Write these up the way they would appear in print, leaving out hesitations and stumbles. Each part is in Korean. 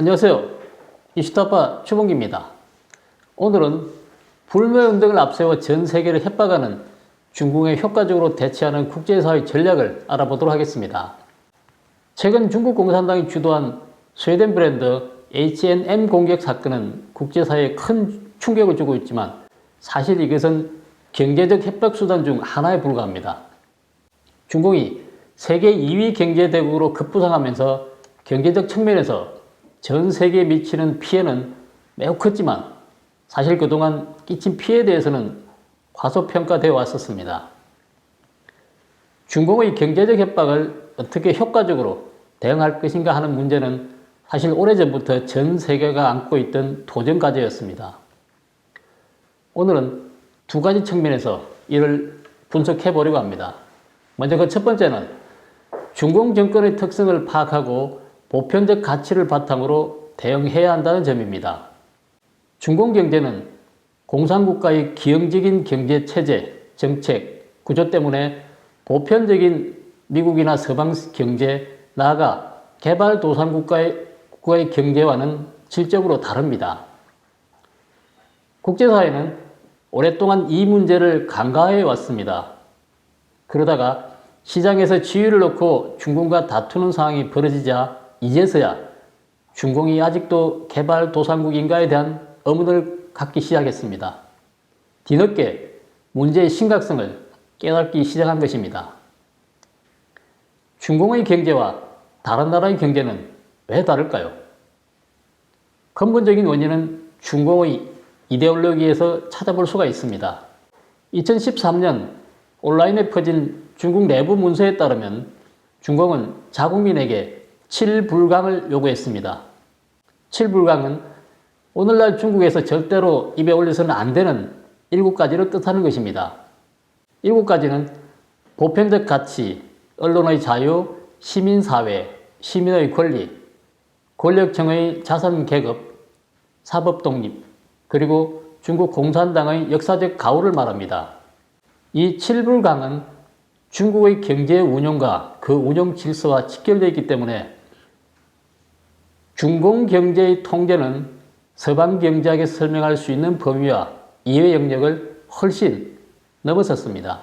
안녕하세요. 이슈타파 최봉기입니다. 오늘은 불매운동을 앞세워 전 세계를 협박하는 중국에 효과적으로 대처하는 국제사회 전략을 알아보도록 하겠습니다. 최근 중국 공산당이 주도한 스웨덴 브랜드 H&M 공격 사건은 국제사회에 큰 충격을 주고 있지만 사실 이것은 경제적 협박 수단 중 하나에 불과합니다. 중국이 세계 2위 경제대국으로 급부상하면서 경제적 측면에서 전 세계에 미치는 피해는 매우 컸지만 사실 그동안 끼친 피해에 대해서는 과소평가되어 왔었습니다. 중국의 경제적 협박을 어떻게 효과적으로 대응할 것인가 하는 문제는 사실 오래전부터 전 세계가 안고 있던 도전과제였습니다. 오늘은 두 가지 측면에서 이를 분석해 보려고 합니다. 먼저 그 첫 번째는 중공 정권의 특성을 파악하고 보편적 가치를 바탕으로 대응해야 한다는 점입니다. 중공 경제는 공산국가의 기형적인 경제 체제, 정책, 구조 때문에 보편적인 미국이나 서방 경제, 나아가 개발도상국가의 경제와는 질적으로 다릅니다. 국제사회는 오랫동안 이 문제를 간과해 왔습니다. 그러다가 시장에서 지위를 놓고 중국과 다투는 상황이 벌어지자 이제서야 중공이 아직도 개발도상국인가에 대한 의문을 갖기 시작했습니다. 뒤늦게 문제의 심각성을 깨닫기 시작한 것입니다. 중공의 경제와 다른 나라의 경제는 왜 다를까요? 근본적인 원인은 중공의 이데올로기에서 찾아볼 수가 있습니다. 2013년 온라인에 퍼진 중국 내부 문서에 따르면 중공은 자국민에게 7불강을 요구했습니다. 7불강은 오늘날 중국에서 절대로 입에 올려서는 안 되는 7가지를 뜻하는 것입니다. 7가지는 보편적 가치, 언론의 자유, 시민사회, 시민의 권리, 권력층의 자산 계급, 사법 독립, 그리고 중국 공산당의 역사적 가오를 말합니다. 이 7불강은 중국의 경제 운영과 그 운영 질서와 직결되어 있기 때문에 중공 경제의 통제는 서방 경제학에 설명할 수 있는 범위와 이해 영역을 훨씬 넘어섰습니다.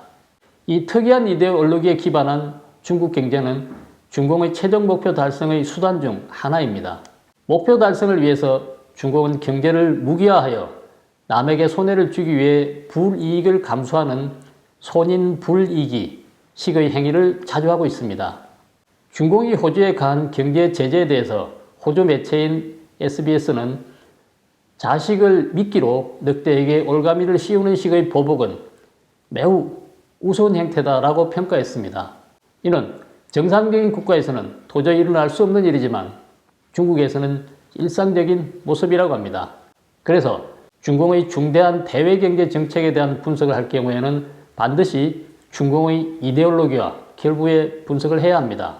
이 특이한 이데올로기에 기반한 중국 경제는 중공의 최종 목표 달성의 수단 중 하나입니다. 목표 달성을 위해서 중공은 경제를 무기화하여 남에게 손해를 주기 위해 불이익을 감수하는 손인불이기 식의 행위를 자주 하고 있습니다. 중공이 호주에 가한 경제 제재에 대해서 호주 매체인 SBS는 자식을 미끼로 늑대에게 올가미를 씌우는 식의 보복은 매우 우스운 행태다라고 평가했습니다. 이는 정상적인 국가에서는 도저히 일어날 수 없는 일이지만 중국에서는 일상적인 모습이라고 합니다. 그래서 중공의 중대한 대외경제 정책에 대한 분석을 할 경우에는 반드시 중공의 이데올로기와 결부의 분석을 해야 합니다.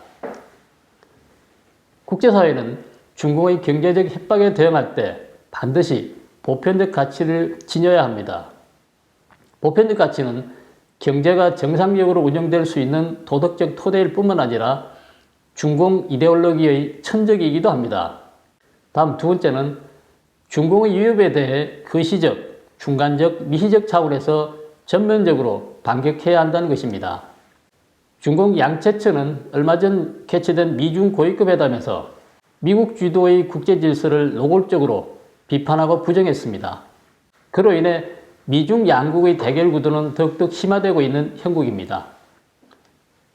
국제사회는 중공의 경제적 협박에 대응할 때 반드시 보편적 가치를 지녀야 합니다. 보편적 가치는 경제가 정상적으로 운영될 수 있는 도덕적 토대일 뿐만 아니라 중공 이데올로기의 천적이기도 합니다. 다음 두 번째는 중공의 위협에 대해 거시적, 중간적, 미시적 차원에서 전면적으로 반격해야 한다는 것입니다. 중공 양체처는 얼마 전 개최된 미중 고위급 회담에서 미국 주도의 국제 질서를 노골적으로 비판하고 부정했습니다. 그로 인해 미중 양국의 대결 구도는 더욱더 심화되고 있는 형국입니다.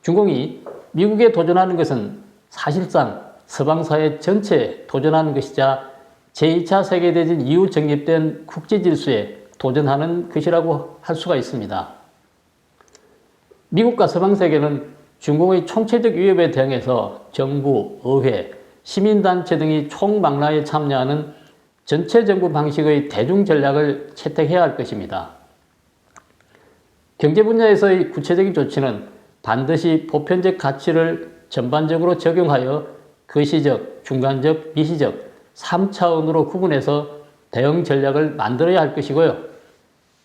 중공이 미국에 도전하는 것은 사실상 서방사회 전체에 도전하는 것이자 제2차 세계대전 이후 정립된 국제 질서에 도전하는 것이라고 할 수가 있습니다. 미국과 서방 세계는 중공의 총체적 위협에 대응해서 정부, 의회, 시민단체 등이 총망라에 참여하는 전체 정부 방식의 대중 전략을 채택해야 할 것입니다. 경제 분야에서의 구체적인 조치는 반드시 보편적 가치를 전반적으로 적용하여 거시적, 중간적, 미시적 3차원으로 구분해서 대응 전략을 만들어야 할 것이고요.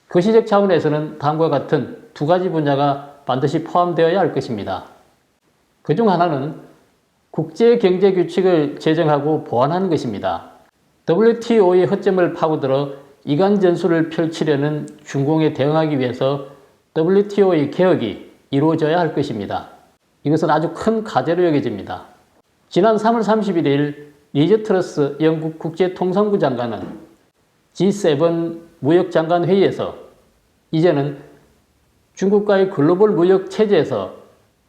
거시적 차원에서는 다음과 같은 두 가지 분야가 반드시 포함되어야 할 것입니다. 그중 하나는 국제 경제 규칙을 제정하고 보완하는 것입니다. WTO의 허점을 파고들어 이간 전술을 펼치려는 중공에 대응하기 위해서 WTO의 개혁이 이루어져야 할 것입니다. 이것은 아주 큰 과제로 여겨집니다. 지난 3월 31일 리즈 트러스 영국 국제통상부 장관은 G7 무역장관 회의에서 이제는 중국과의 글로벌 무역 체제에서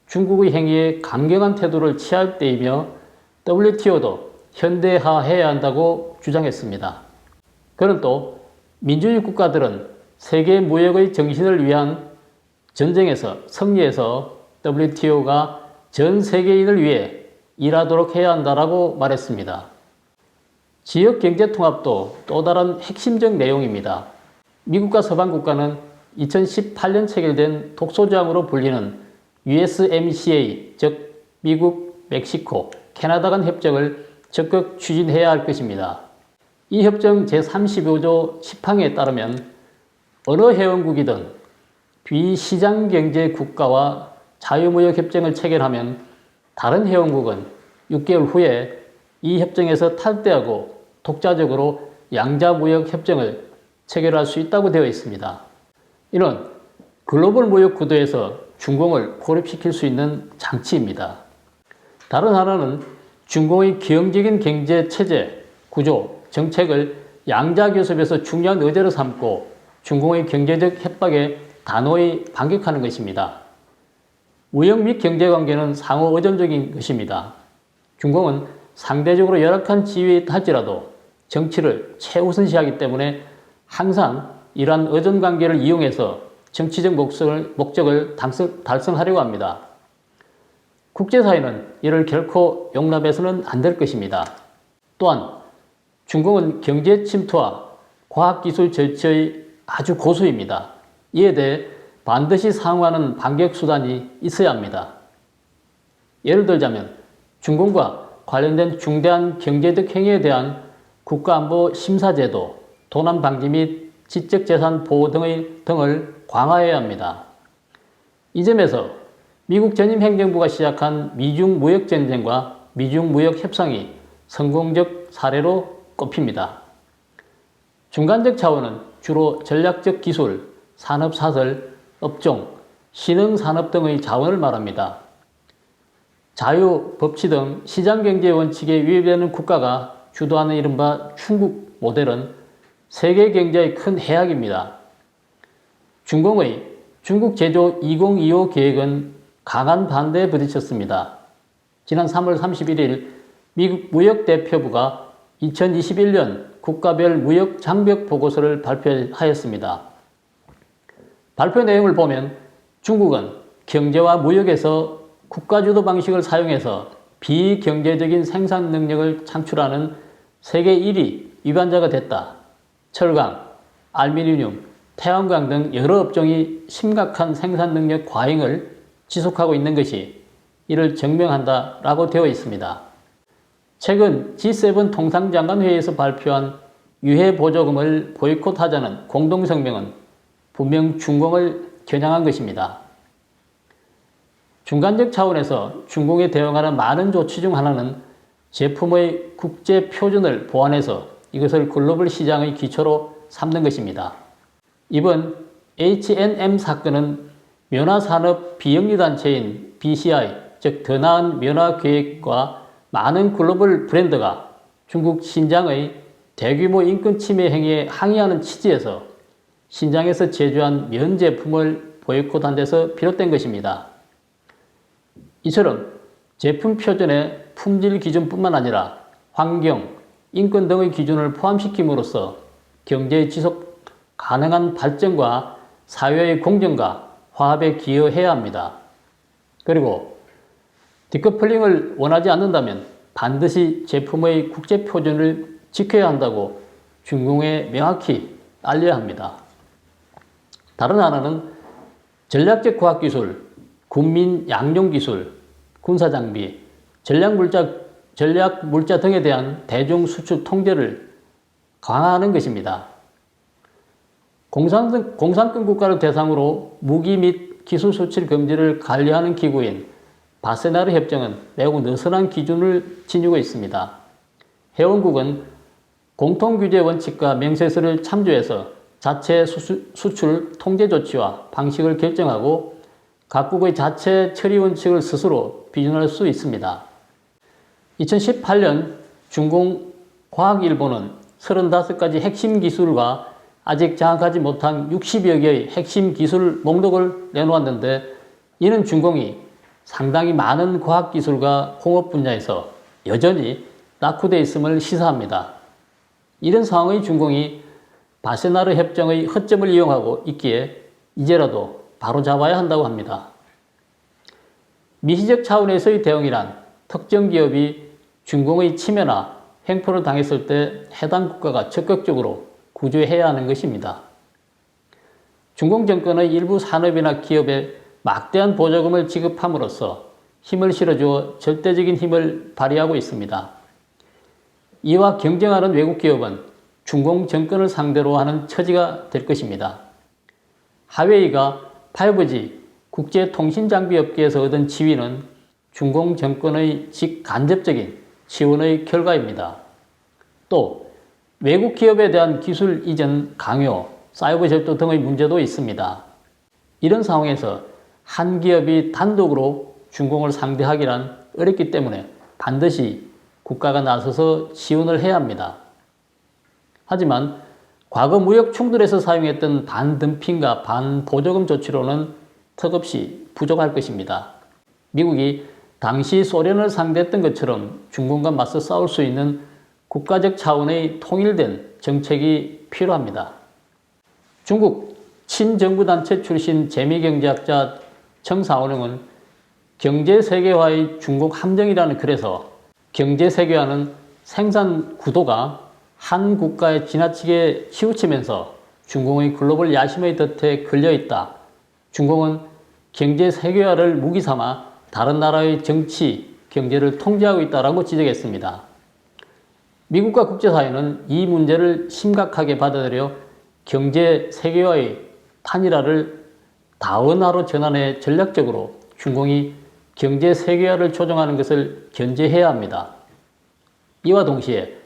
중국의 행위에 강경한 태도를 취할 때이며 WTO도 현대화해야 한다고 주장했습니다. 그는 또 민주주의 국가들은 세계 무역의 정신을 위한 전쟁에서 승리해서 WTO가 전 세계인을 위해 일하도록 해야 한다라고 말했습니다. 지역 경제 통합도 또 다른 핵심적 내용입니다. 미국과 서방 국가는 2018년 체결된 독소조항으로 불리는 USMCA, 즉 미국, 멕시코, 캐나다 간 협정을 적극 추진해야 할 것입니다. 이 협정 제35조 10항에 따르면 어느 회원국이든 비시장경제 국가와 자유무역협정을 체결하면 다른 회원국은 6개월 후에 이 협정에서 탈퇴하고 독자적으로 양자무역협정을 체결할 수 있다고 되어 있습니다. 이는 글로벌 무역 구도에서 중공을 고립시킬 수 있는 장치입니다. 다른 하나는 중공의 기형적인 경제 체제, 구조, 정책을 양자교섭에서 중요한 의제로 삼고 중공의 경제적 협박에 단호히 반격하는 것입니다. 무역 및 경제관계는 상호 의존적인 것입니다. 중공은 상대적으로 열악한 지위에 있다 할지라도 정치를 최우선시하기 때문에 항상 이러한 의존관계를 이용해서 정치적 목적을 달성하려고 합니다. 국제사회는 이를 결코 용납해서는 안 될 것입니다. 또한 중공은 경제 침투와 과학기술 절취의 아주 고수입니다. 이에 대해 반드시 상응하는 반격 수단이 있어야 합니다. 예를 들자면 중공과 관련된 중대한 경제적 행위에 대한 국가안보 심사제도, 도난 방지 및 지적재산 보호 등을 강화해야 합니다. 이 점에서 미국 전임 행정부가 시작한 미중 무역전쟁과 미중 무역협상이 성공적 사례로 꼽힙니다. 중간적 차원은 주로 전략적 기술, 산업사설, 업종, 신흥산업 등의 자원을 말합니다. 자유, 법치 등 시장경제 원칙에 위배되는 국가가 주도하는 이른바 중국 모델은 세계 경제의 큰 해악입니다. 중공의 중국 제조 2025 계획은 강한 반대에 부딪혔습니다. 지난 3월 31일 미국 무역대표부가 2021년 국가별 무역 장벽 보고서를 발표하였습니다. 발표 내용을 보면 중국은 경제와 무역에서 국가주도 방식을 사용해서 비경제적인 생산 능력을 창출하는 세계 1위 위반자가 됐다. 철강, 알루미늄, 태양광 등 여러 업종이 심각한 생산 능력 과잉을 지속하고 있는 것이 이를 증명한다라고 되어 있습니다. 최근 G7 통상장관회의에서 발표한 유해 보조금을 보이콧하자는 공동성명은 분명 중공을 겨냥한 것입니다. 중간적 차원에서 중공에 대응하는 많은 조치 중 하나는 제품의 국제 표준을 보완해서 이것을 글로벌 시장의 기초로 삼는 것입니다. 이번 H&M 사건은 면화산업 비영리단체인 BCI, 즉 더 나은 면화계획과 많은 글로벌 브랜드가 중국 신장의 대규모 인권 침해 행위에 항의하는 취지에서 신장에서 제조한 면 제품을 보이콧한 데서 비롯된 것입니다. 이처럼 제품 표준에 품질 기준뿐만 아니라 환경, 인권 등의 기준을 포함시킴으로써 경제의 지속 가능한 발전과 사회의 공정과 화합에 기여해야 합니다. 그리고 디커플링을 원하지 않는다면 반드시 제품의 국제 표준을 지켜야 한다고 중공에 명확히 알려야 합니다. 다른 하나는 전략적 과학기술, 군민 양용기술, 군사장비, 전략물자 등에 대한 대중 수출 통제를 강화하는 것입니다. 공산권 국가를 대상으로 무기 및 기술 수출 금지를 관리하는 기구인 바세나르 협정은 매우 느슨한 기준을 지니고 있습니다. 회원국은 공통규제 원칙과 명세서를 참조해서 자체 수출 통제 조치와 방식을 결정하고 각국의 자체 처리 원칙을 스스로 비준할 수 있습니다. 2018년 중공과학일보는 35가지 핵심 기술과 아직 장악하지 못한 60여 개의 핵심 기술 목록을 내놓았는데, 이는 중공이 상당히 많은 과학기술과 공업 분야에서 여전히 낙후되어 있음을 시사합니다. 이런 상황의 중공이 바세나르 협정의 허점을 이용하고 있기에 이제라도 바로잡아야 한다고 합니다. 미시적 차원에서의 대응이란 특정 기업이 중공의 침해나 횡포를 당했을 때 해당 국가가 적극적으로 구조해야 하는 것입니다. 중공 정권의 일부 산업이나 기업에 막대한 보조금을 지급함으로써 힘을 실어주어 절대적인 힘을 발휘하고 있습니다. 이와 경쟁하는 외국 기업은 중공 정권을 상대로 하는 처지가 될 것입니다. 하웨이가 5G 국제통신장비업계에서 얻은 지위는 중공 정권의 직간접적인 지원의 결과입니다. 또 외국 기업에 대한 기술 이전 강요, 사이버 절도 등의 문제도 있습니다. 이런 상황에서 한 기업이 단독으로 중공을 상대하기란 어렵기 때문에 반드시 국가가 나서서 지원을 해야 합니다. 하지만 과거 무역 충돌에서 사용했던 반덤핑과 반보조금 조치로는 턱없이 부족할 것입니다. 미국이 당시 소련을 상대했던 것처럼 중공과 맞서 싸울 수 있는 국가적 차원의 통일된 정책이 필요합니다. 중국 친정부단체 출신 재미경제학자 정사오령은 경제세계화의 중국 함정이라는 글에서 경제세계화는 생산 구도가 한 국가에 지나치게 치우치면서 중공의 글로벌 야심의 덫에 걸려있다. 중공은 경제세계화를 무기 삼아 다른 나라의 정치, 경제를 통제하고 있다고 지적했습니다. 미국과 국제사회는 이 문제를 심각하게 받아들여 경제 세계화의 판일화를 다원화로 전환해 전략적으로 중공이 경제 세계화를 조정하는 것을 견제해야 합니다. 이와 동시에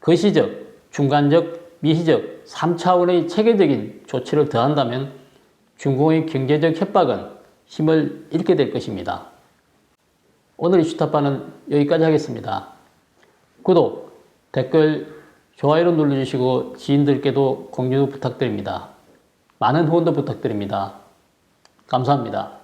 거시적, 중간적, 미시적 3차원의 체계적인 조치를 더한다면 중공의 경제적 협박은 힘을 잃게 될 것입니다. 오늘 이슈타파는 여기까지 하겠습니다. 구독, 댓글, 좋아요를 눌러주시고 지인들께도 공유 부탁드립니다. 많은 후원도 부탁드립니다. 감사합니다.